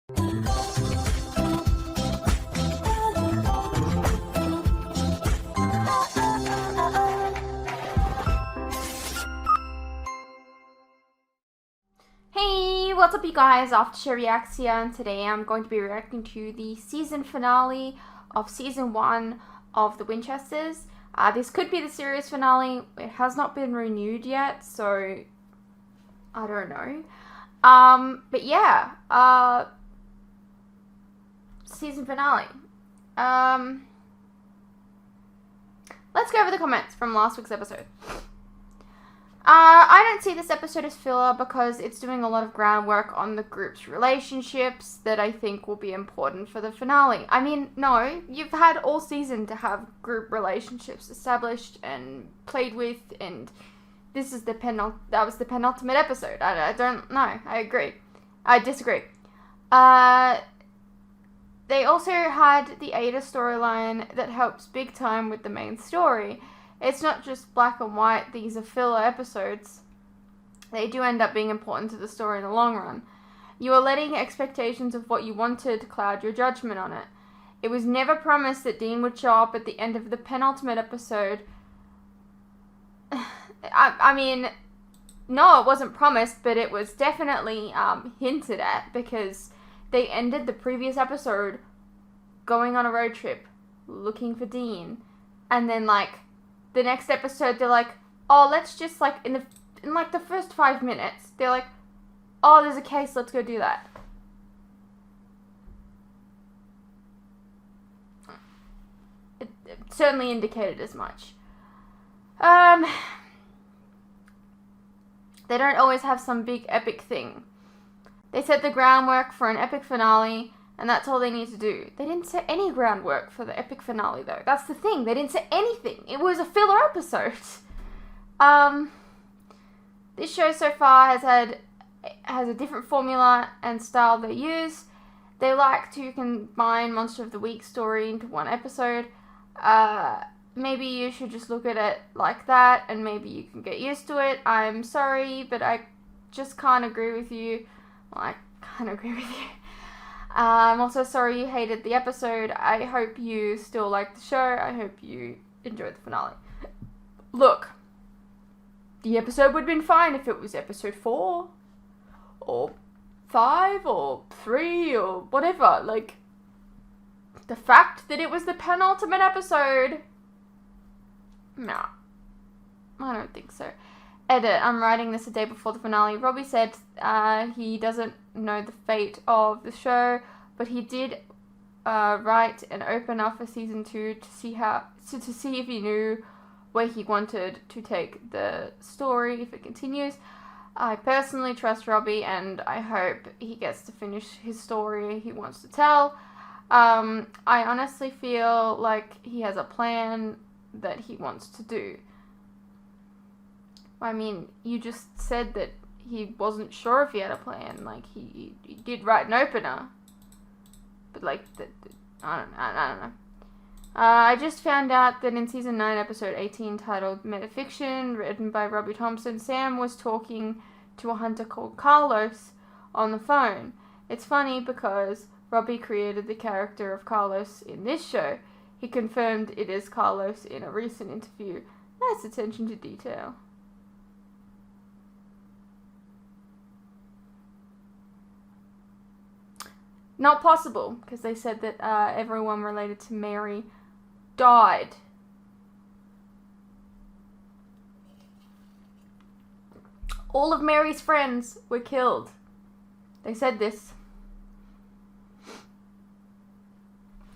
Hey, what's up you guys, After Reacts here, and today I'm going to be reacting to the season finale of season 1 of the Winchesters. This could be the series finale. It has not been renewed yet, so I don't know. But yeah, season finale. Let's go over the comments from last week's episode. I don't see this episode as filler because it's doing a lot of groundwork on the group's relationships that I think will be important for the finale. I mean, no, you've had all season to have group relationships established and played with, and this is that was the penultimate episode. I don't know. I agree. I disagree. They also had the Ada storyline that helps big time with the main story. It's not just black and white, these are filler episodes. They do end up being important to the story in the long run. You are letting expectations of what you wanted cloud your judgment on it. It was never promised that Dean would show up at the end of the penultimate episode. I mean, no, it wasn't promised, but it was definitely hinted at, because they ended the previous episode going on a road trip, looking for Dean, and then the next episode, they're like, oh, let's just, in the first 5 minutes, they're like, oh, there's a case, let's go do that. It certainly indicated as much. They don't always have some big epic thing. They set the groundwork for an epic finale, and that's all they need to do. They didn't set any groundwork for the epic finale, though. That's the thing. They didn't set anything. It was a filler episode. This show so far has a different formula and style they use. They like to combine Monster of the Week story into one episode. Maybe you should just look at it like that, and maybe you can get used to it. I'm sorry, but I just can't agree with you. Well, I can't agree with you. I'm also sorry you hated the episode. I hope you still like the show. I hope you enjoyed the finale. Look, the episode would have been fine if it was episode 4 or 5 or 3 or whatever. The fact that it was the penultimate episode, nah, I don't think so. Edit, I'm writing this a day before the finale. Robbie said he doesn't know the fate of the show, but he did write an opener for season 2 to see if he knew where he wanted to take the story if it continues. I personally trust Robbie, and I hope he gets to finish his story he wants to tell. I honestly feel like he has a plan that he wants to do. I mean, you just said that he wasn't sure if he had a plan. He did write an opener. But, I don't know. I just found out that in season 9, episode 18, titled Metafiction, written by Robbie Thompson, Sam was talking to a hunter called Carlos on the phone. It's funny because Robbie created the character of Carlos in this show. He confirmed it is Carlos in a recent interview. Nice attention to detail. Not possible, because they said that everyone related to Mary died. All of Mary's friends were killed. They said this.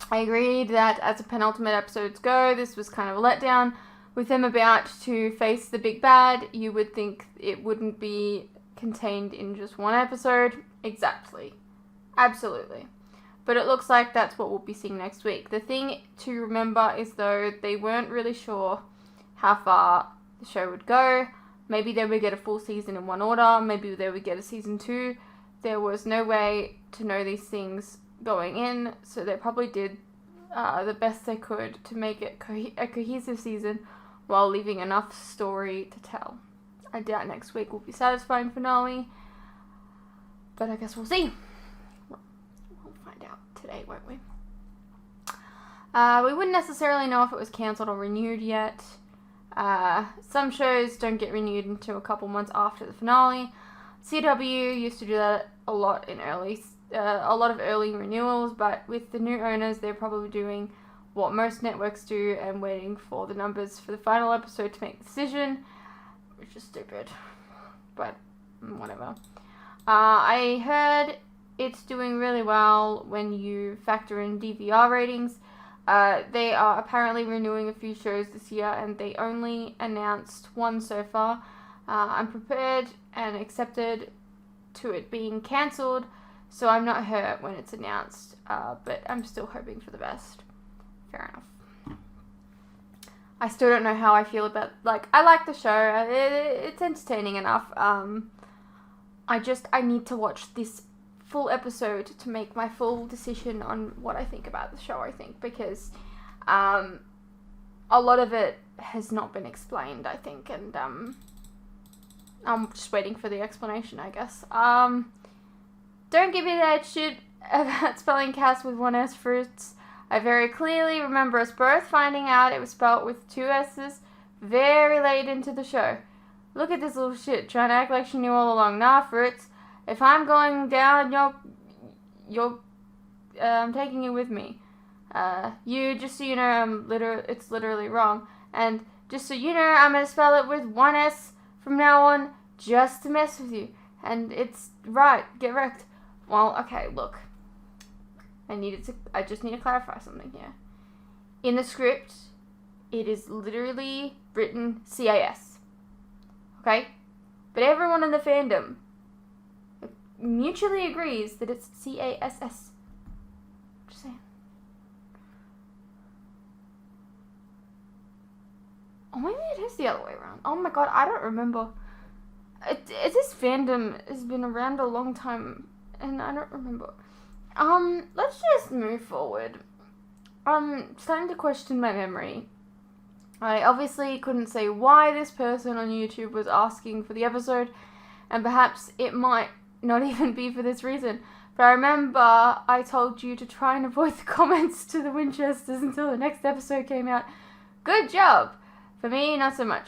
I agreed that as the penultimate episodes go, this was kind of a letdown. With them about to face the big bad, you would think it wouldn't be contained in just one episode. Exactly. Absolutely. But it looks like that's what we'll be seeing next week. The thing to remember is, though, they weren't really sure how far the show would go. Maybe they would get a full season in one order. Maybe they would get a season 2. There was no way to know these things going in, so they probably did the best they could to make it a cohesive season while leaving enough story to tell. I doubt next week will be a satisfying finale, but I guess we'll see. today, won't we? We wouldn't necessarily know if it was cancelled or renewed yet. Some shows don't get renewed until a couple months after the finale. CW used to do that a lot of early renewals, but with the new owners, they're probably doing what most networks do and waiting for the numbers for the final episode to make the decision, which is stupid, but whatever. I heard it's doing really well when you factor in DVR ratings. They are apparently renewing a few shows this year, and they only announced one so far. I'm prepared and accepted to it being cancelled, so I'm not hurt when it's announced, but I'm still hoping for the best. Fair enough. I still don't know how I feel about, I like the show. It's entertaining enough. I need to watch this full episode to make my full decision on what I think about the show, I think, because a lot of it has not been explained, I think, and I'm just waiting for the explanation, I guess. Don't give me that shit about spelling cast with one S fruits. I very clearly remember us both finding out it was spelt with two S's very late into the show. Look at this little shit trying to act like she knew all along. Nah, fruits. If I'm going down, I'm taking you with me. Just so you know, it's literally wrong. And just so you know, I'm gonna spell it with one S from now on, just to mess with you. And it's right. Get wrecked. Well, okay, look. I just need to clarify something here. In the script, it is literally written CAS. Okay? But everyone in the fandom mutually agrees that it's CASS. Just saying. Oh, maybe it is the other way around. Oh my god, I don't remember. This fandom has been around a long time, and I don't remember. Let's just move forward. I'm starting to question my memory. I obviously couldn't say why this person on YouTube was asking for the episode, and perhaps it might not even be for this reason. But I remember I told you to try and avoid the comments to the Winchesters until the next episode came out. Good job! For me, not so much.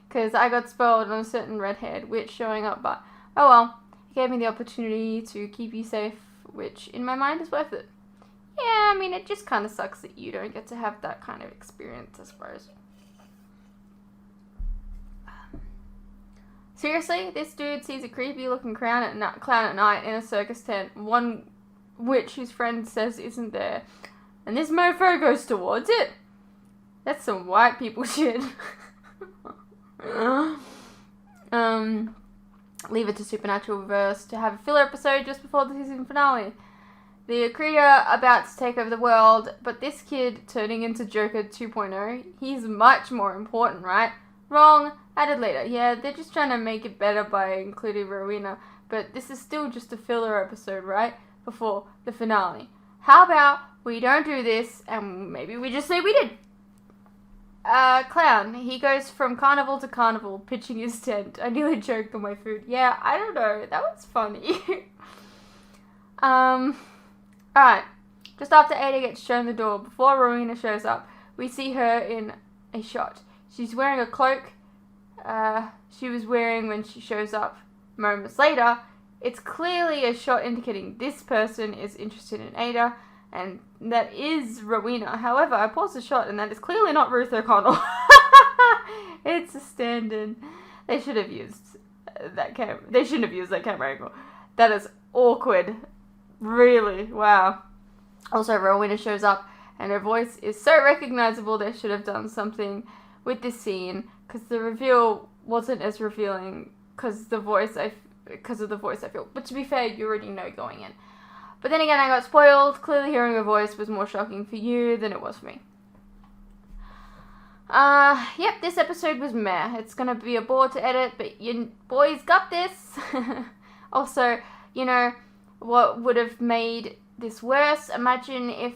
Because I got spoiled on a certain redhead witch showing up, but oh well. It gave me the opportunity to keep you safe, which in my mind is worth it. Yeah, I mean, it just kind of sucks that you don't get to have that kind of experience, I suppose. Seriously, this dude sees a creepy looking clown at night in a circus tent, one witch whose friend says isn't there, and this mofo goes towards it? That's some white people shit. Leave it to Supernatural Verse to have a filler episode just before the season finale. The creator about to take over the world, but this kid turning into Joker 2.0, he's much more important, right? Wrong. Added later. Yeah, they're just trying to make it better by including Rowena, but this is still just a filler episode, right? Before the finale. How about we don't do this, and maybe we just say we did? Clown. He goes from carnival to carnival, pitching his tent. I nearly choked on my food. Yeah, I don't know. That was funny. Alright. Just after Ada gets shown the door, before Rowena shows up, we see her in a shot. She's wearing a cloak she was wearing when she shows up moments later. It's clearly a shot indicating this person is interested in Ada, and that is Rowena. However, I paused the shot, and that is clearly not Ruth O'Connell. It's a stand-in. They should have used that camera. They shouldn't have used that camera angle. That is awkward. Really. Wow. Also, Rowena shows up, and her voice is so recognizable they should have done something with this scene, because the reveal wasn't as revealing because of the voice I feel. But to be fair, you already know going in. But then again, I got spoiled. Clearly hearing her voice was more shocking for you than it was for me. Yep, this episode was meh. It's gonna be a bore to edit, but you boys got this. Also, you know, what would have made this worse? Imagine if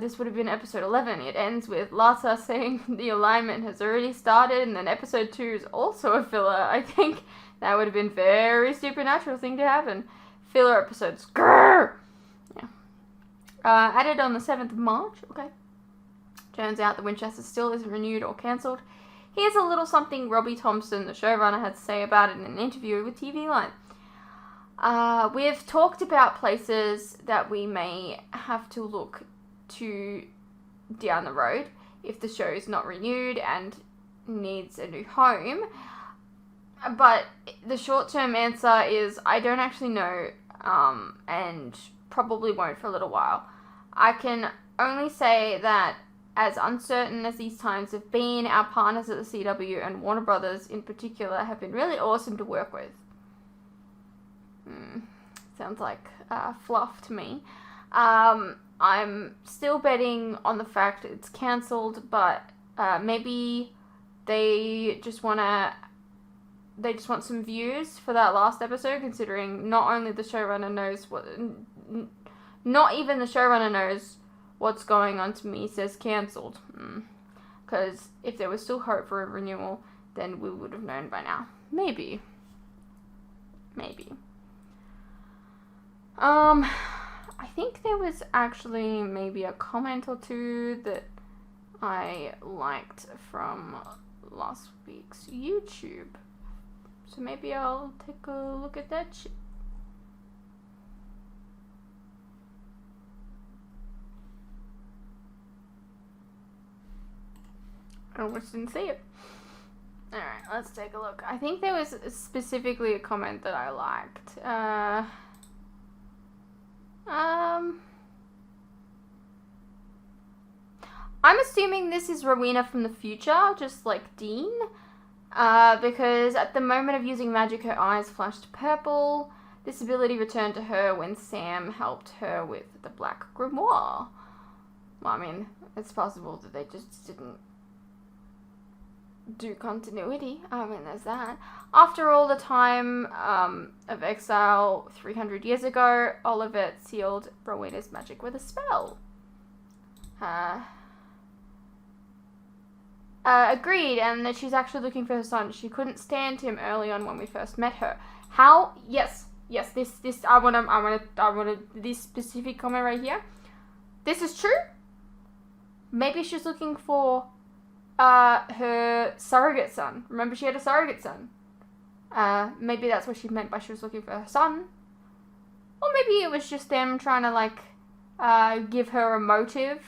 this would have been episode 11. It ends with Lata saying the alignment has already started, and then episode 2 is also a filler. I think that would have been very supernatural thing to happen. Filler episodes. Grrr! Added on the 7th of March. Okay. Turns out the Winchester still isn't renewed or cancelled. Here's a little something Robbie Thompson, the showrunner, had to say about it in an interview with TV Line. We've talked about places that we may have to look to down the road if the show is not renewed and needs a new home. But the short-term answer is I don't actually know, and probably won't for a little while. I can only say that as uncertain as these times have been, our partners at the CW and Warner Brothers in particular have been really awesome to work with. Sounds like fluff to me. I'm still betting on the fact it's cancelled, but maybe they just want some views for that last episode, considering not only the showrunner knows not even the showrunner knows what's going on. To me says cancelled. Because if there was still hope for a renewal, then we would have known by now. Maybe. I think there was actually maybe a comment or two that I liked from last week's YouTube. So maybe I'll take a look at that shit. I almost didn't see it. Alright, let's take a look. I think there was specifically a comment that I liked. I'm assuming this is Rowena from the future, just like Dean. Because at the moment of using magic, her eyes flashed purple. This ability returned to her when Sam helped her with the Black Grimoire. Well, I mean, it's possible that they just didn't do continuity. I mean, there's that. After all the time of exile 300 years ago, Olivet sealed Rowena's magic with a spell. Agreed, and that she's actually looking for her son. She couldn't stand him early on when we first met her. How? Yes, this, I wanna, this specific comment right here. This is true. Maybe she's looking for her surrogate son. Remember, she had a surrogate son. Maybe that's what she meant by she was looking for her son. Or maybe it was just them trying to, like, give her a motive,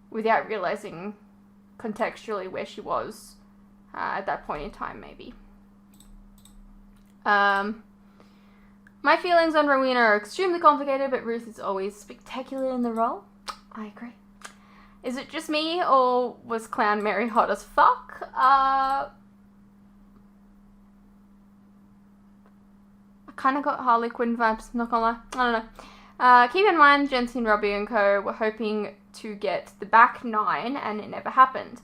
without realizing contextually where she was, at that point in time, maybe. My feelings on Rowena are extremely complicated, but Ruth is always spectacular in the role. I agree. Is it just me, or was Clown Mary hot as fuck? I kind of got Harley Quinn vibes, not gonna lie. I don't know. Keep in mind, Jensen, Robbie, and co. were hoping to get the back 9, and it never happened.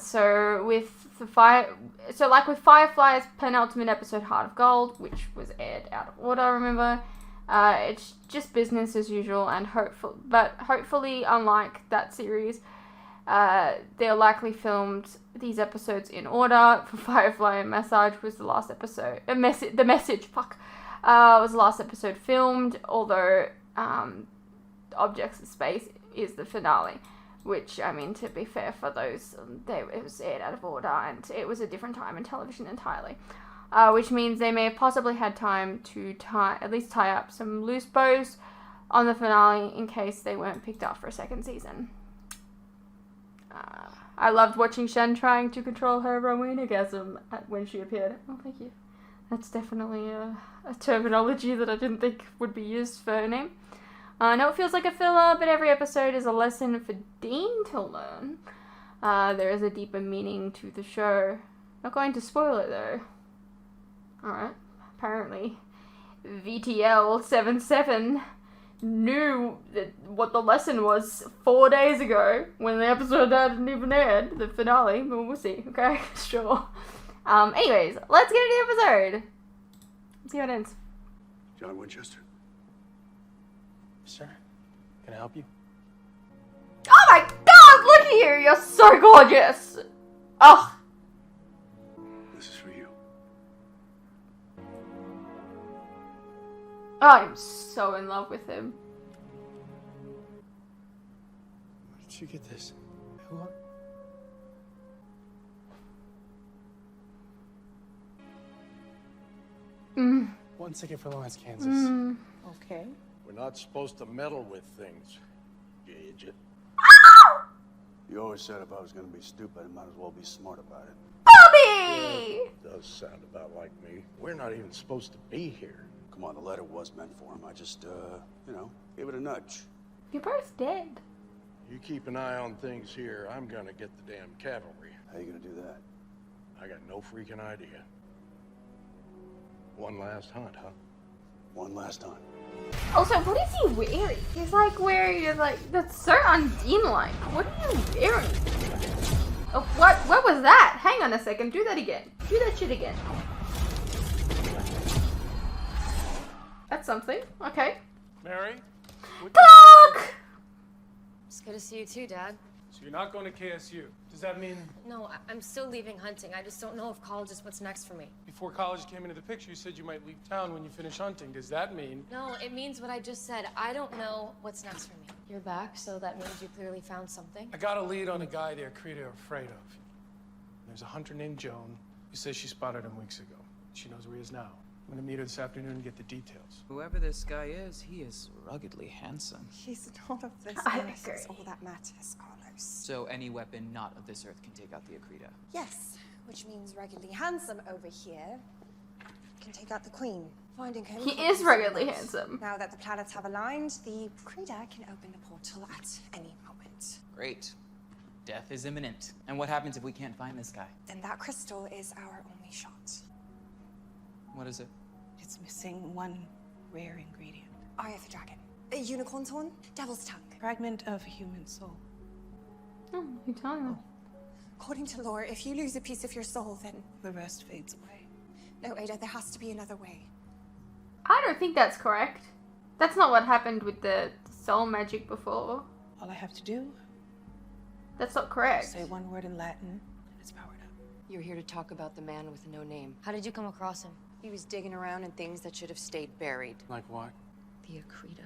So with Firefly's penultimate episode, Heart of Gold, which was aired out of order, remember? It's just business as usual, and hopefully, unlike that series, they're likely filmed these episodes in order. For Firefly, Massage was the last episode. The Message, was the last episode filmed, although Objects of Space is the finale. Which, I mean, to be fair for those, it was aired out of order, and it was a different time in television entirely. Which means they may have possibly had time to at least tie up some loose bows on the finale in case they weren't picked up for a second season. I loved watching Shen trying to control her Rowena-gasm when she appeared. Oh, thank you. That's definitely a terminology that I didn't think would be used for her name. I know it feels like a filler, but every episode is a lesson for Dean to learn. There is a deeper meaning to the show. Not going to spoil it, though. Alright. Apparently, VTL77 knew what the lesson was 4 days ago when the episode hadn't even aired, the finale, but we'll see, okay? Sure. Anyways, let's get into the episode. Let's see how it ends. John Winchester. Sir, can I help you? Oh my god, look at you! You're so gorgeous! Ugh. This is for you. Oh, I'm so in love with him. Where did you get this? Who are... One ticket for Lawrence, Kansas. Okay. We're not supposed to meddle with things, you idiot. You always said if I was gonna be stupid, I might as well be smart about it. Bobby! Does sound about like me. We're not even supposed to be here. Come on, the letter was meant for him. I just, you know, gave it a nudge. You're both dead. You keep an eye on things here, I'm gonna get the damn cavalry. How you gonna do that? I got no freaking idea. One last hunt, huh? One last time. Also, what is he wearing? He's like wearing, like, that's so Undine-like. What are you wearing? Oh, what was that? Hang on a second, do that again. Do that shit again. That's something, okay. Mary? Clock! It's good to see you too, Dad. So you're not going to KSU. Does that mean No, I'm still leaving hunting. I just don't know if college is what's next for me. before college came into the picture, you said you might leave town when you finish hunting? Does that mean... No, it means what I just said. I don't know what's next for me. You're back, so that means you clearly found something. I got a lead on a guy the Akrita are afraid of. There's a hunter named Joan who says she spotted him weeks ago. She knows where he is now. I'm gonna meet her this afternoon and get the details. Whoever this guy is, he is ruggedly handsome. He's not of this I earth, agree. is all that matters, Carlos. So any weapon not of this earth can take out the Akrita. Yes, which means regularly handsome over here can take out the queen. Finding him. He is regularly handsome. Now that the planets have aligned, the Krita can open the portal at any moment. Great. Death is imminent. And what happens if we can't find this guy? Then that crystal is our only shot. What is it? It's missing one rare ingredient. Eye of the dragon. A unicorn's horn, devil's tongue. Fragment of a human soul. Oh, you're telling me. According to lore, if you lose a piece of your soul, then... The rest fades away. No, Ada, there has to be another way. I don't think that's correct. That's not what happened with the soul magic before. All I have to do That's not correct. is say one word in Latin, and it's powered up. You're here to talk about the man with no name. How did you come across him? He was digging around in things that should have stayed buried. Like what? The Akrita.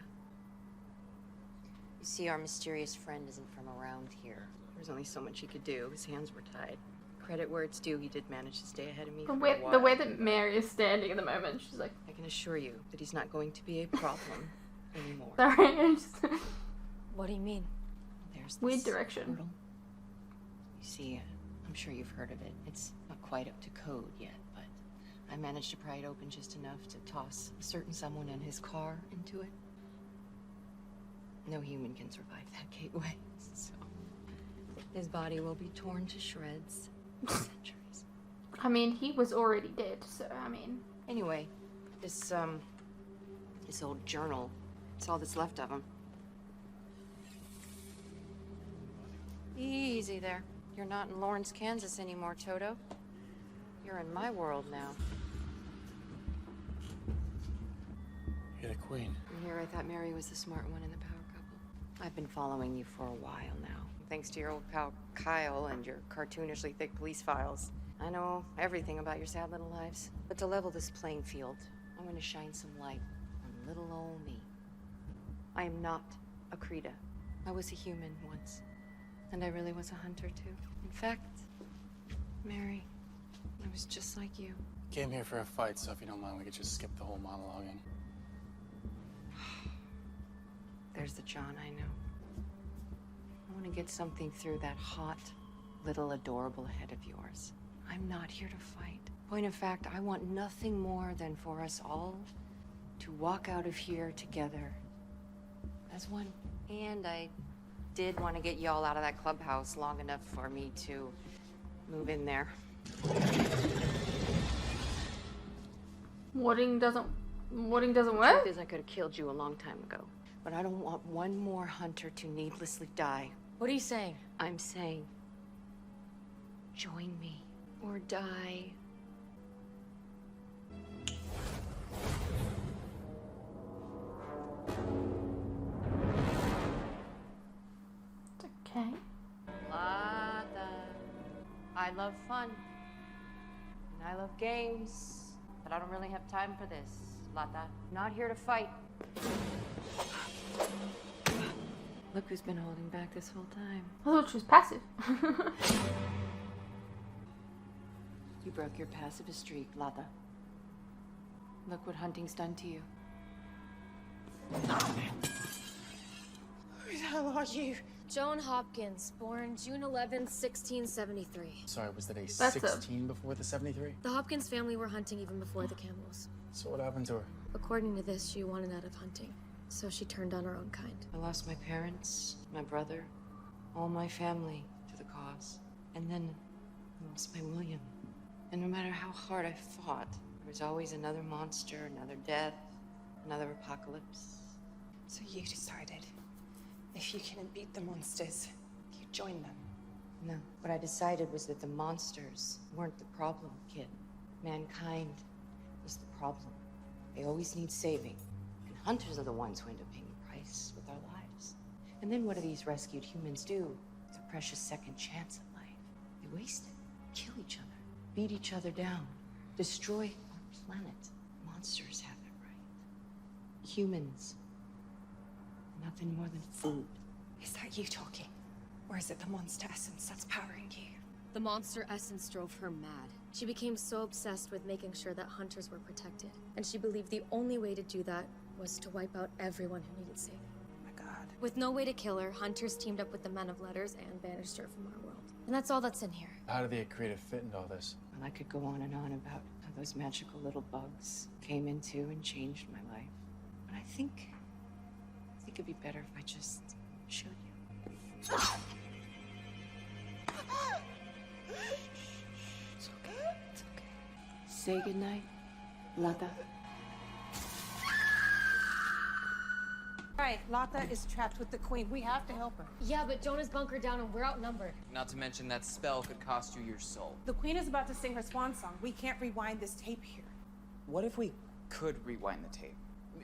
You see, our mysterious friend isn't from around here. There's only so much he could do. His hands were tied. Credit where it's due, he did manage to stay ahead of me The for way, a while. the way that Mary is standing at the moment, she's like, I can assure you that he's not going to be a problem anymore. sorry, just What do you mean? There's this weird direction. portal. You see, I'm sure you've heard of it. It's not quite up to code yet, but I managed to pry it open just enough to toss a certain someone and his car into it. No human can survive that gateway, so his body will be torn to shreds for centuries. I mean, he was already dead, so I mean. Anyway, this old journal, it's all that's left of him. Easy there. You're not in Lawrence, Kansas anymore, Toto. You're in my world now. You're the queen. And here I thought Mary was the smart one in the power couple. I've been following you for a while now, thanks to your old pal Kyle and your cartoonishly thick police files. I know everything about your sad little lives. But to level this playing field, I'm going to shine some light on little old me. I am not a Krita. I was a human once. And I really was a hunter, too. In fact, Mary, I was just like you. Came here for a fight, so if you don't mind, we could just skip the whole monologuing. There's the John I know. I want to get something through that hot, little adorable head of yours. I'm not here to fight. Point of fact, I want nothing more than for us all to walk out of here together as one. And I did want to get y'all out of that clubhouse long enough for me to move in there. Warding doesn't work? Truth is, I could have killed you a long time ago. But I don't want one more hunter to needlessly die. What are you saying? I'm saying, join me or die. Okay. I love fun. And I love games. But I don't really have time for this. Lata. Not here to fight. Look who's been holding back this whole time. I thought she was passive. You broke your pacifist streak, Lata. Look what hunting's done to you. Who the hell are you? Joan Hopkins, born June 11th, 1673. Sorry, was that a That's a- 16 before the 73? The Hopkins family were hunting even before the Campbells. So what happened to her? According to this, she wanted out of hunting, so she turned on her own kind. I lost my parents, my brother, all my family to the cause. And then I lost my William. And no matter how hard I fought, there was always another monster, another death, another apocalypse. So you decided if you couldn't beat the monsters, you'd join them. No, what I decided was that the monsters weren't the problem, kid. Mankind was the problem. They always need saving. And hunters are the ones who end up paying the price with our lives. And then what do these rescued humans do? It's a precious second chance at life. They waste it, kill each other, beat each other down, destroy our planet. Monsters have it right. Humans, nothing more than food. Is that you talking? Or is it the monster essence that's powering you? The monster essence drove her mad. She became so obsessed with making sure that hunters were protected. And she believed the only way to do that was to wipe out everyone who needed saving. Oh my god. With no way to kill her, hunters teamed up with the Men of Letters and banished her from our world. And that's all that's in here. How did the creative fit into all this? Well, I could go on and on about how those magical little bugs came into and changed my life. But I think it'd be better if I just showed you. It's okay. It's okay. Say goodnight, Lata. Right, Lata is trapped with the queen. We have to help her. Yeah, but Joan is bunkered down and we're outnumbered. Not to mention that spell could cost you your soul. The queen is about to sing her swan song. We can't rewind this tape here. What if we could rewind the tape?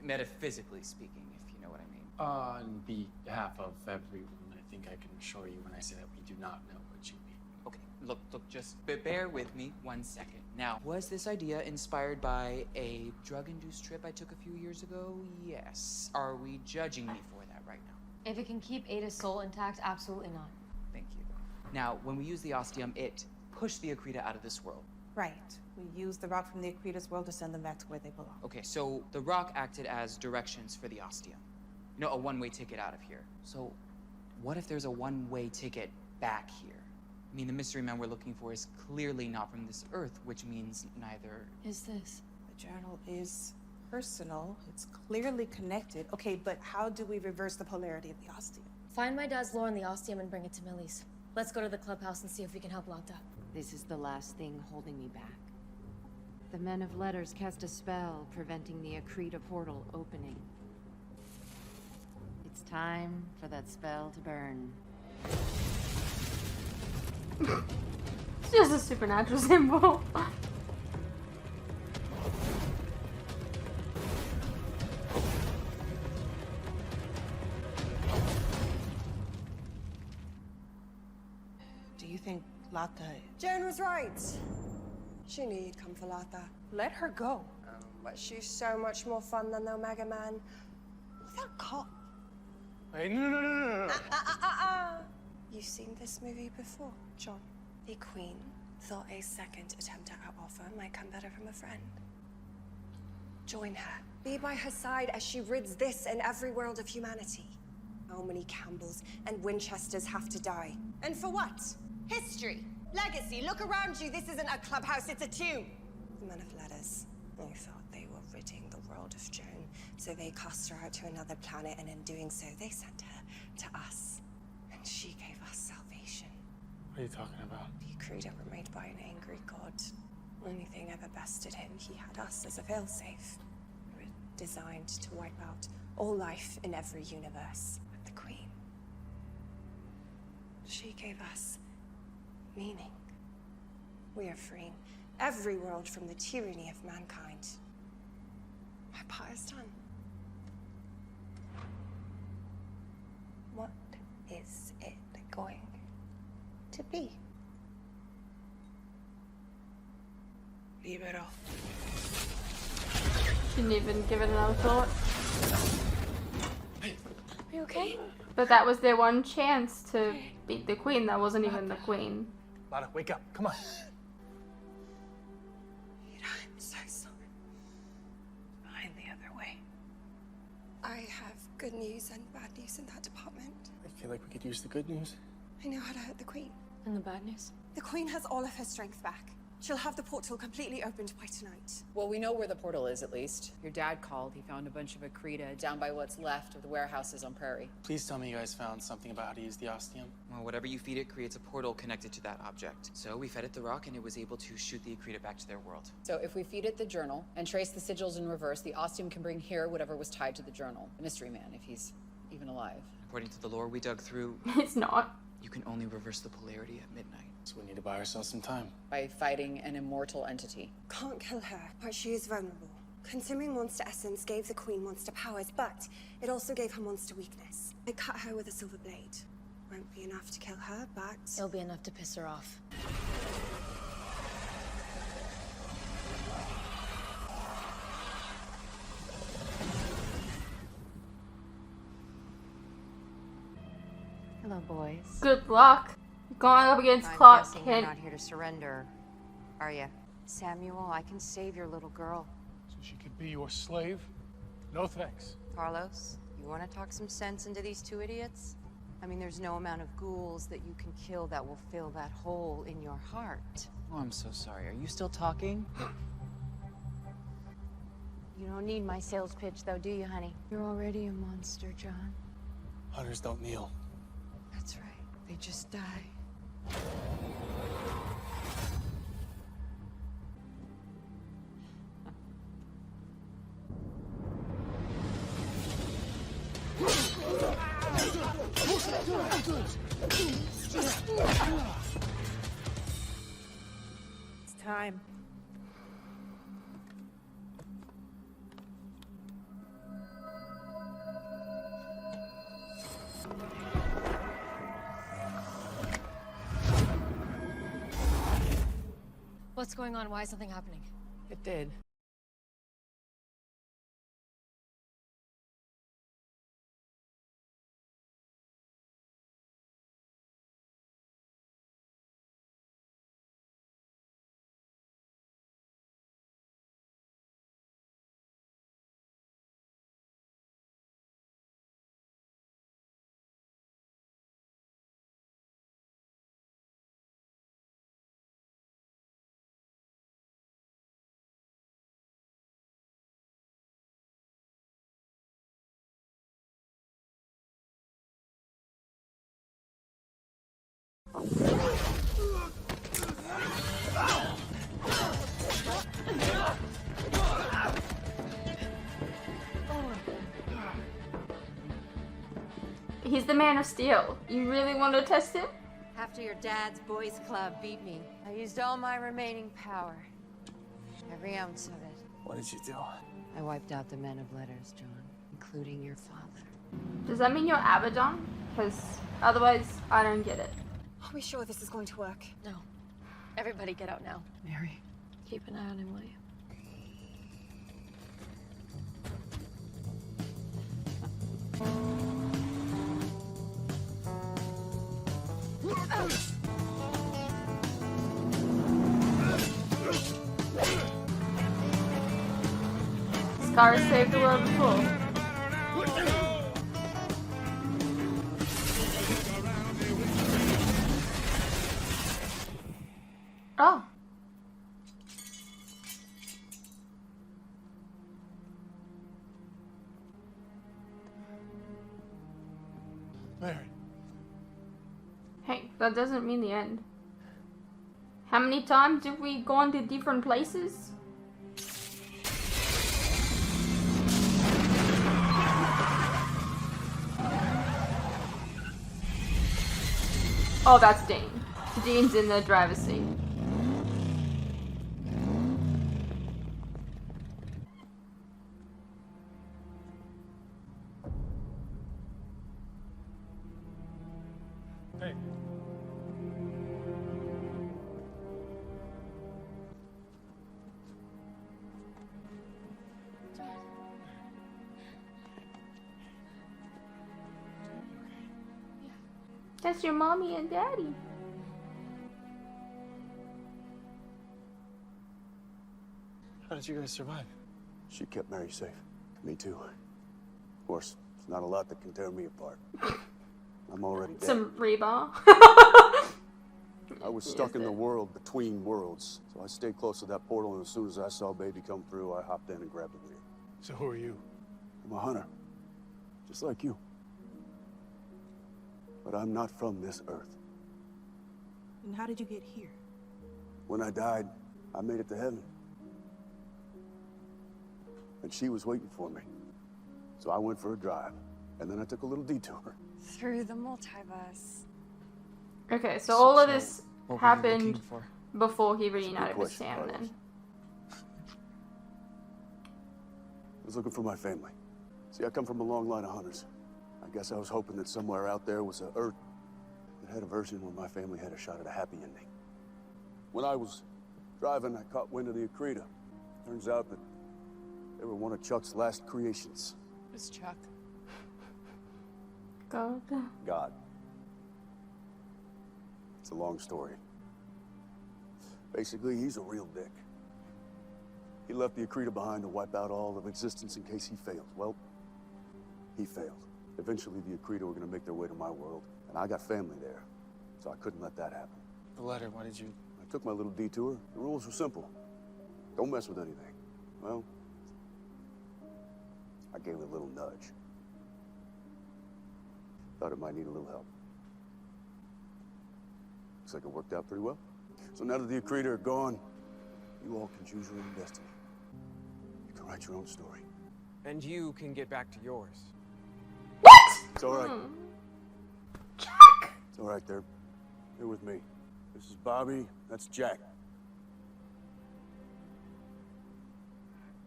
Metaphysically speaking, if you know what I mean. On behalf of everyone, I think I can assure you when I say that we do not know what you mean. Okay, look, just bear with me 1 second. Now, was this idea inspired by a drug-induced trip I took a few years ago? Yes. Are we judging me for that right now? If it can keep Ada's soul intact, absolutely not. Thank you. Now, when we use the ostium, it pushed the Akrita out of this world. Right. We used the rock from the Akrita's world to send them back to where they belong. Okay, so the rock acted as directions for the ostium. You know, a one-way ticket out of here. So, what if there's a one-way ticket back here? I mean, the mystery man we're looking for is clearly not from this Earth, which means neither... Is this? The journal is personal. It's clearly connected. Okay, but how do we reverse the polarity of the ostium? Find my dad's lore on the ostium and bring it to Millie's. Let's go to the clubhouse and see if we can help Lata. This is the last thing holding me back. The Men of Letters cast a spell preventing the Akrita portal opening. It's time for that spell to burn. It's just a supernatural symbol. Do you think Lata... Joan was right. She knew you'd come for Lata. Let her go. But she's so much more fun than the Omega Man. Without cop. Hey, no. You've seen this movie before, John. The Queen thought a second attempt at our offer might come better from a friend. Join her. Be by her side as she rids this and every world of humanity. How many Campbells and Winchesters have to die? And for what? History. Legacy. Look around you. This isn't a clubhouse, it's a tomb. The Men of Letters. They thought they were ridding the world of Joan, so they cast her out to another planet, and in doing so, they sent her to us. And she gave us salvation. What are you talking about? The Akrita were made by an angry god. Anything ever bested him, he had us as a failsafe. We were designed to wipe out all life in every universe. But the Queen, she gave us meaning. We are freeing every world from the tyranny of mankind. My part is done. What is it going to be? Libero. Didn't even give it another thought. Are you okay? But that was their one chance to beat the queen. That wasn't even the queen. Lana, wake up. Come on. I'm so sorry. Find the other way. I have good news and bad news in that department. I feel like we could use the good news. I know how to hurt the queen. And the bad news? The queen has all of her strength back. She'll have the portal completely opened by tonight. Well, we know where the portal is, at least. Your dad called. He found a bunch of Akrita down by what's left of the warehouses on Prairie. Please tell me you guys found something about how to use the ostium. Well, whatever you feed it creates a portal connected to that object. So we fed it the rock and it was able to shoot the Akrita back to their world. So if we feed it the journal and trace the sigils in reverse, the ostium can bring here whatever was tied to the journal. The mystery man, if he's even alive. According to the lore we dug through, It's not. you can only reverse the polarity at midnight. So we need to buy ourselves some time. By fighting an immortal entity. Can't kill her, but she is vulnerable. Consuming monster essence gave the queen monster powers, but it also gave her monster weakness. I cut her with a silver blade. Won't be enough to kill her, but... It'll be enough to piss her off. Hello, boys. Good luck. Going up against I'm Clark guessing you're Kent. not here to surrender, are you? Samuel, I can save your little girl. So she could be your slave? No thanks. Carlos, you want to talk some sense into these two idiots? I mean, there's no amount of ghouls that you can kill that will fill that hole in your heart. Oh, I'm so sorry. Are you still talking? You don't need my sales pitch, though, do you, honey? You're already a monster, John. Hunters don't kneel. That's right. They just die. It's time. What's going on? Why is something happening? It did. He's the Man of Steel. You really want to test him? After your dad's boys club beat me, I used all my remaining power. Every ounce of it. What did you do? I wiped out the men of letters, John, including your father. Does that mean you're Abaddon? Because otherwise, I don't get it. Are we sure this is going to work? No. Everybody get out now. Mary. Keep an eye on him, will you? Scar saved the world before. Oh. Mary. Hey, that doesn't mean the end. How many times have we gone to different places? Oh, that's Dean. Dean's in the driver's seat. Hey. John. That's your mommy and daddy. How did you guys survive? She kept Mary safe. Me too. Of course, there's not a lot that can tear me apart. I'm already dead. Some rebar. I was stuck in the world between worlds, so I stayed close to that portal, and as soon as I saw baby come through, I hopped in and grabbed the wheel. So who are you? I'm a hunter, just like you. But I'm not from this earth. And how did you get here? When I died, I made it to heaven. And she was waiting for me. So I went for a drive, and then I took a little detour. Through the multiverse. Okay, so all of this What were you happened looking for? before he reunited with question, Sam Carlos. then. I was looking for my family. See, I come from a long line of hunters. I guess I was hoping that somewhere out there was an Earth that had a version where my family had a shot at a happy ending. When I was driving, I caught wind of the Akrita. Turns out that they were one of Chuck's last creations. Who's Chuck? God. God. It's a long story. Basically, he's a real dick. He left the Akrita behind to wipe out all of existence in case he failed. Well, he failed. Eventually, the Akrita were going to make their way to my world, and I got family there, so I couldn't let that happen. The letter, why did you... I took my little detour. The rules were simple. Don't mess with anything. Well, I gave it a little nudge. Thought it might need a little help. Looks like it worked out pretty well. So now that the Akrita are gone, you all can choose your own destiny. You can write your own story. And you can get back to yours. What? It's all right. Jack! It's all right. They're with me. This is Bobby. That's Jack.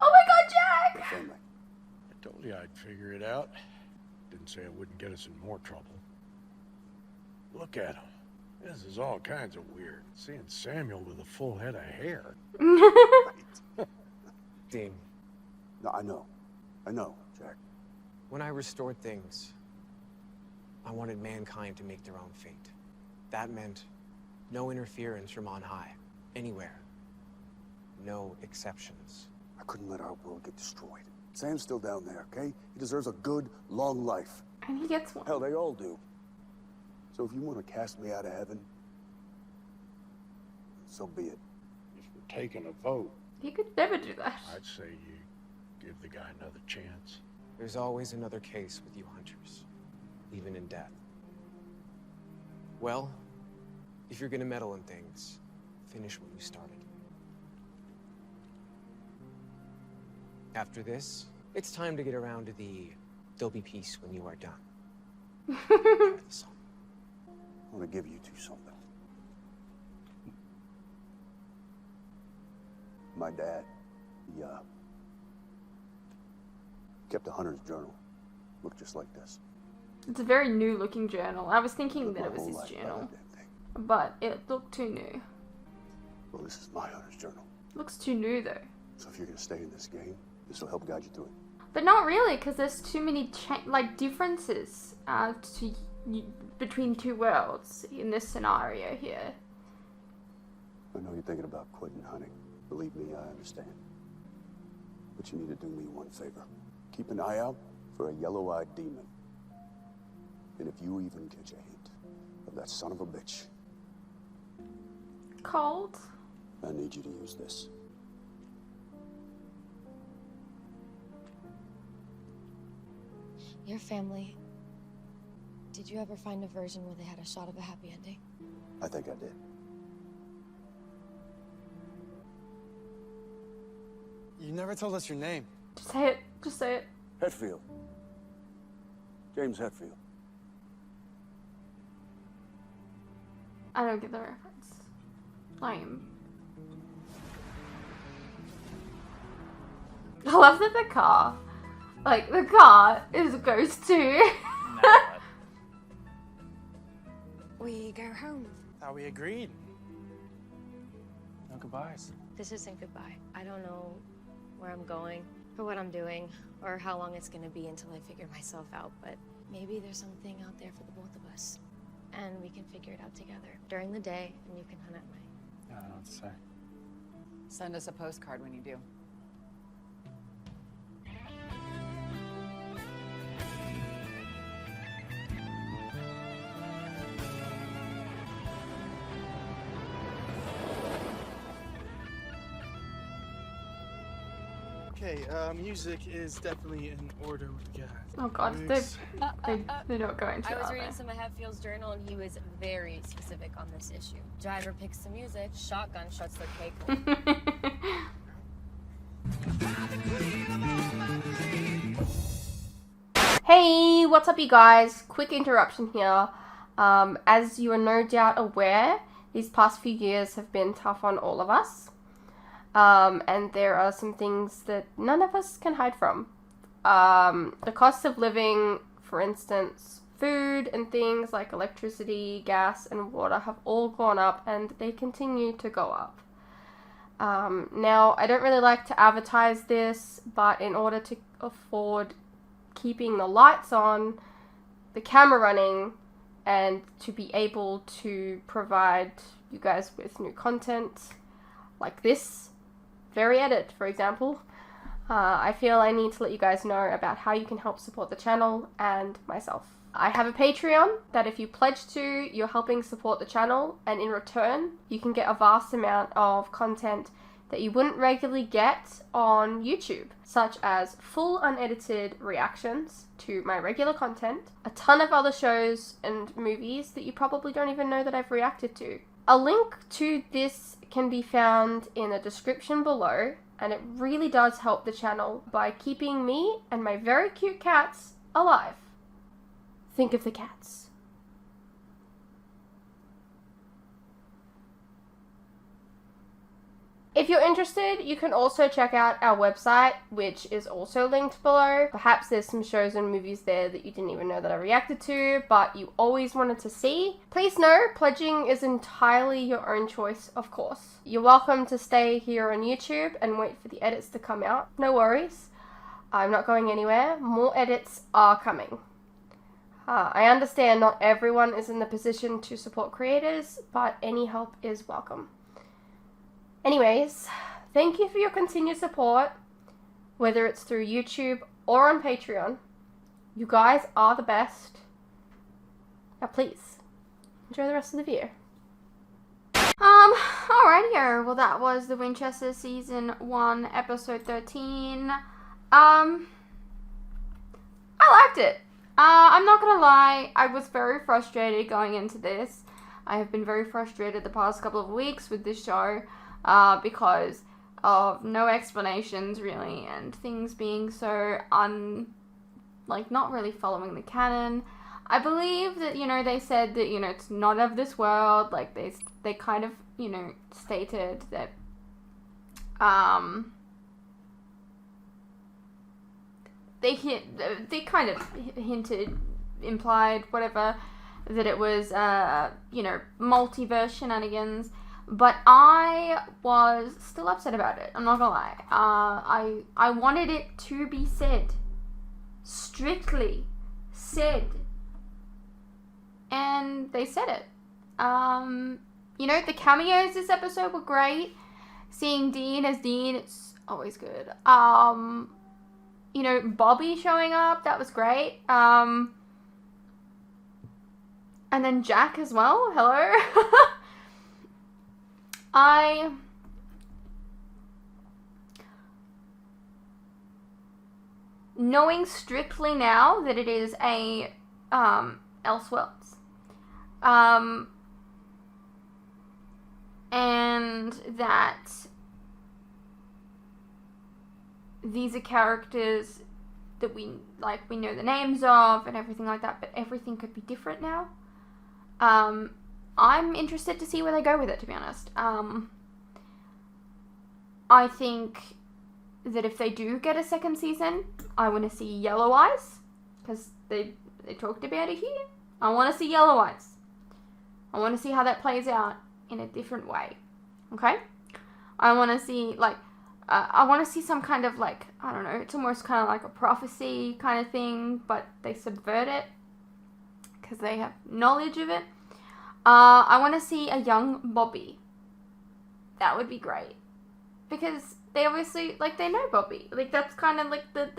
Oh my God, Jack! My family. I told you I'd figure it out. Didn't say it wouldn't get us in more trouble. Look at him. This is all kinds of weird. Seeing Samuel with a full head of hair. Dean, No, I know. I know, Jack. when I restored things, I wanted mankind to make their own fate. That meant no interference from on high, anywhere. No exceptions. I couldn't let our world get destroyed. Sam's still down there, okay? He deserves a good, long life. And he gets one. Hell, they all do. So if you want to cast me out of heaven, so be it. If we're taking a vote, He could never do that. I'd say you give the guy another chance. There's always another case with you hunters, even in death. Well, if you're gonna meddle in things, finish what you started. After this, it's time to get around to the "there'll be peace when you are done" part of the song. I want to give you two something. My dad, he kept a hunter's journal. Looked just like this. It's a very new looking journal. I was thinking Took that my it was whole his life by journal, that damn thing. but it looked too new. Well, this is my hunter's journal. Looks too new though. So if you're gonna stay in this game, this will help guide you through it. But not really, because there's too many differences between two worlds in this scenario here. I know you're thinking about quitting hunting. Believe me, I understand. But you need to do me one favor. Keep an eye out for a yellow-eyed demon. And if you even catch a hint of that son of a bitch, Cold. I need you to use this. Your family, did you ever find a version where they had a shot of a happy ending? I think I did. You never told us your name. Just say it. Just say it. Hetfield. James Hetfield. I don't get the reference. Lame. I love that the car is a ghost too. We go home. How we agreed. No goodbyes. This isn't goodbye. I don't know where I'm going, or what I'm doing, or how long it's gonna be until I figure myself out, but maybe there's something out there for the both of us. and we can figure it out together during the day, and you can hunt at night. Yeah, I don't know what to say. Send us a postcard when you do. Okay, music is definitely in order with the guys. Oh god, they're not going to. I was are reading they? some of Hatfield's journal, and he was very specific on this issue. Driver picks the music, shotgun shuts the cake. Hey, what's up you guys? Quick interruption here. As you are no doubt aware, these past few years have been tough on all of us. And there are some things that none of us can hide from. The cost of living, for instance, food and things like electricity, gas, and water have all gone up, and they continue to go up. Now, I don't really like to advertise this, but in order to afford keeping the lights on, the camera running, and to be able to provide you guys with new content like this very edit, for example, I feel I need to let you guys know about how you can help support the channel and myself. I have a Patreon that if you pledge to, you're helping support the channel, and in return, you can get a vast amount of content that you wouldn't regularly get on YouTube, such as full unedited reactions to my regular content, a ton of other shows and movies that you probably don't even know that I've reacted to. A link to this can be found in the description below, and it really does help the channel by keeping me and my very cute cats alive. Think of the cats. If you're interested, you can also check out our website, which is also linked below. Perhaps there's some shows and movies there that you didn't even know that I reacted to, but you always wanted to see. Please know, pledging is entirely your own choice, of course. You're welcome to stay here on YouTube and wait for the edits to come out. No worries. I'm not going anywhere. More edits are coming. I understand not everyone is in the position to support creators, but any help is welcome. Anyways, thank you for your continued support, whether it's through YouTube or on Patreon. You guys are the best. Now please, enjoy the rest of the video. Alrighty, well that was the Winchester Season 1, Episode 13. I liked it. I'm not gonna lie, I was very frustrated going into this. I have been very frustrated the past couple of weeks with this show. Because of no explanations really, and things being so not really following the canon. I believe that, they said that, it's not of this world, like they kind of, stated that, they kind of hinted, implied, whatever, that it was, multiverse shenanigans. But I was still upset about it. I'm not gonna lie. I wanted it to be said. Strictly said. And they said it. The cameos this episode were great. Seeing Dean as Dean, it's always good. Bobby showing up, that was great. And then Jack as well. Hello. Knowing strictly now that it is a Elseworlds, and that these are characters that we know the names of and everything like that, but everything could be different now. I'm interested to see where they go with it, to be honest. I think that if they do get a second season, I want to see Yellow Eyes, because they talked about it here. I want to see Yellow Eyes. I want to see how that plays out in a different way. Okay? I want to see, I want to see some kind of, I don't know, it's almost kind of like a prophecy kind of thing, but they subvert it, because they have knowledge of it. I want to see a young Bobby. That would be great. Because they obviously, like, they know Bobby. Like, that's kind of like the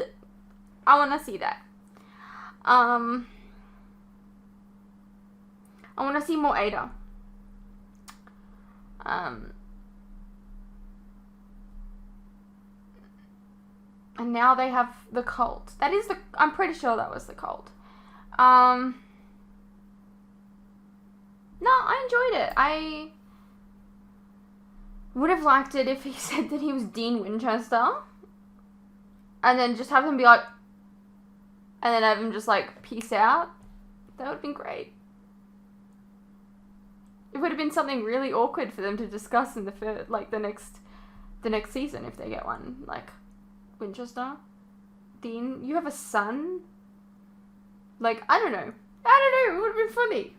I want to see that. I want to see more Ada. And now they have the cult. That is I'm pretty sure that was the cult. No, I enjoyed it. I would have liked it if he said that he was Dean Winchester. And then just have him be like, and then have him just like, peace out. That would have been great. It would have been something really awkward for them to discuss in the next season if they get one. Like, Winchester, Dean, you have a son? Like, I don't know. It would have been funny.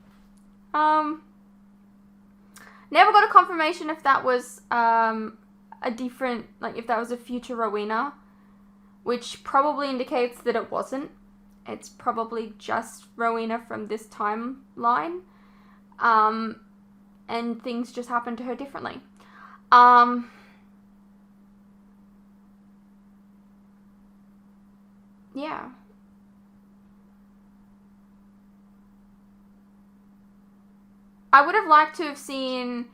Never got a confirmation if that was a different, like, if that was a future Rowena, which probably indicates that it wasn't. It's probably just Rowena from this timeline. And things just happened to her differently. Yeah. I would have liked to have seen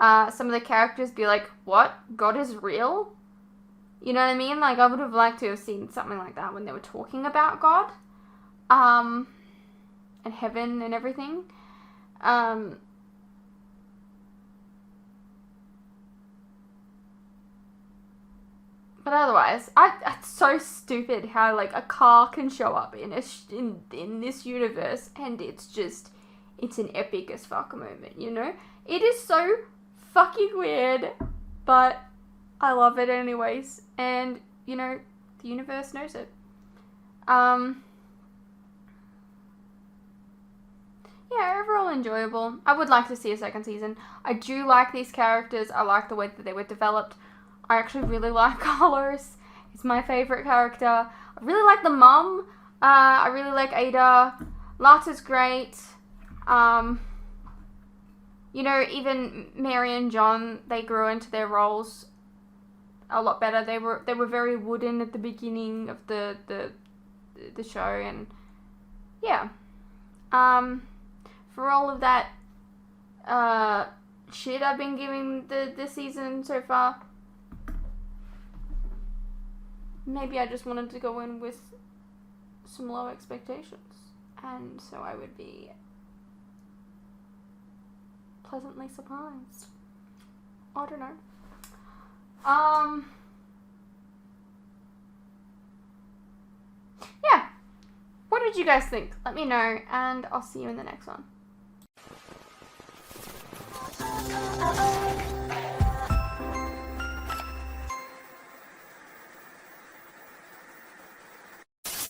some of the characters be like, what? God is real? You know what I mean? Like, I would have liked to have seen something like that when they were talking about God. And heaven and everything. But otherwise, it's so stupid how, like, a car can show up in this universe, and it's an epic as fuck moment, you know? It is so fucking weird, but I love it anyways, and, you know, the universe knows it. Yeah, overall enjoyable. I would like to see a second season. I do like these characters. I like the way that they were developed. I actually really like Carlos. He's my favorite character. I really like the mum. I really like Ada. Lata's great. You know, even Mary and John, they grew into their roles a lot better. They were very wooden at the beginning of the show, and yeah. For all of that shit I've been giving this season so far, maybe I just wanted to go in with some low expectations, and so I would be pleasantly surprised. I don't know. Yeah. What did you guys think? Let me know, and I'll see you in the next one.